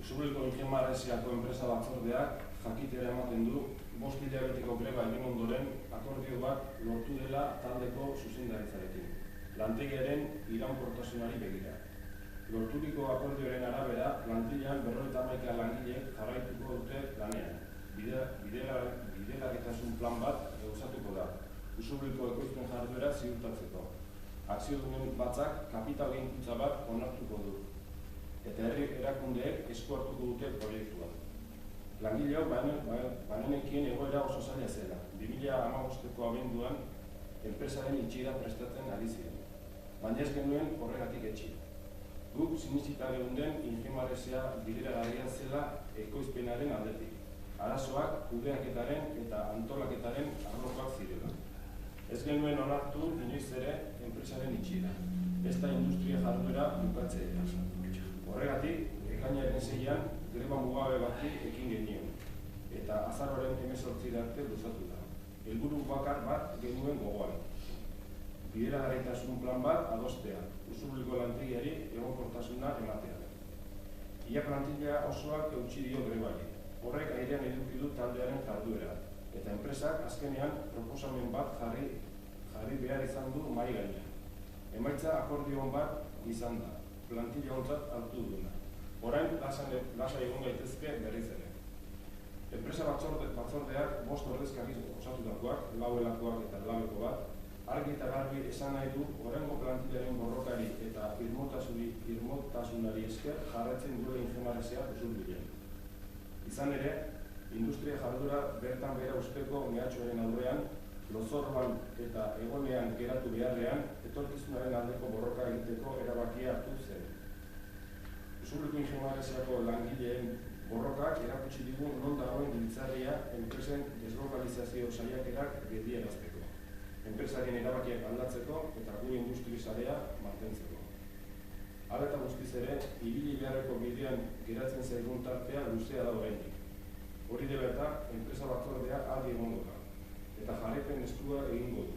Usurbilgo Ingemaresiako enpresa batzordeak jakitera ematen du 5 hilabeteko greba egin ondoren akordio bat lortu dela taldeko zuzendaritzarekin, lantegiaren iraunkortasunari begira. Lorturiko akordioaren arabera, lantilean 51 langile jarraituko dute lanean. Bidegarritasun plan bat gauzatuko da, Usurbilgo ekoizpen jarduera ziurtatzeko. Akziodunen batzak kapital gehikuntza bat onartuko du, eta herri erakundeek esku hartuko dute proiektua. Langileok banenekien egoera oso zaila zela. 2015ko abenduan enpresaren itxiera prestatzen ari ziren. Baina ez genuen horregatik etxi. Guk sinistita geunden Ingemaresia bideragarria zela ekoizpenaren aldetik. Arazoak kudeaketaren eta antolaketaren arlokoak zirela. Ez genuen onartu inoiz ere enpresaren itxiera. Ez da industria jarduera bukatzea. Horregatik, ekainaren 6an greba mugabe bati ekin genuen, eta azaroaren 18 arte luzatu da. Helburu bakar bat genuen gogoan. Bideragarritasun plan bat adostea, Usurbilgo lantegiari egonkortasuna ematea. Ia plantilla osoak eutsi dio grebari. Horrek airean eduki du taldearen jarduera, eta enpresak azkenean proposamen bat jarri behar izan du mahai gainean. Emaitza akordion bat izan da, plantilla ontzat hartu duena. Orain, lasa egon gaitezke berriz ere. Enpresa batzordeak 5 ordezkari osatutakoak, lauelakoak eta labeko bat, argi eta garbi esan nahi du oraingo plantillaren borrokari eta irmotasunari esker jarraitzen duela Ingemaresia Usurbilen. Izan ere, industria jardura bertan behera usteko mehatxuaren aurrean, lozorban eta egonean geratu beharrean, etorkizunaren aldeko borroka egiteko erabakia hartu zen. Usurbilgo Ingemaresiako langileen borrokak erakutsi digu non dagoen giltzarria enpresen desglobalizazio saiakerak geldiarazteko, enpresarien erabakiak aldatzeko eta gure industri sarea mantentzeko. Hala eta guztiz ere, ibili beharreko bidean geratzen zaigun tartea luzea da oraindik. Hori dela eta enpresa batzordea argi egongo da, eta jarraipen estua egingo du.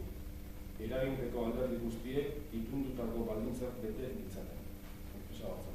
Eraginpeko alderdi guztiek itundutako baldintzak bete ditzaten. Enpresa batzordea.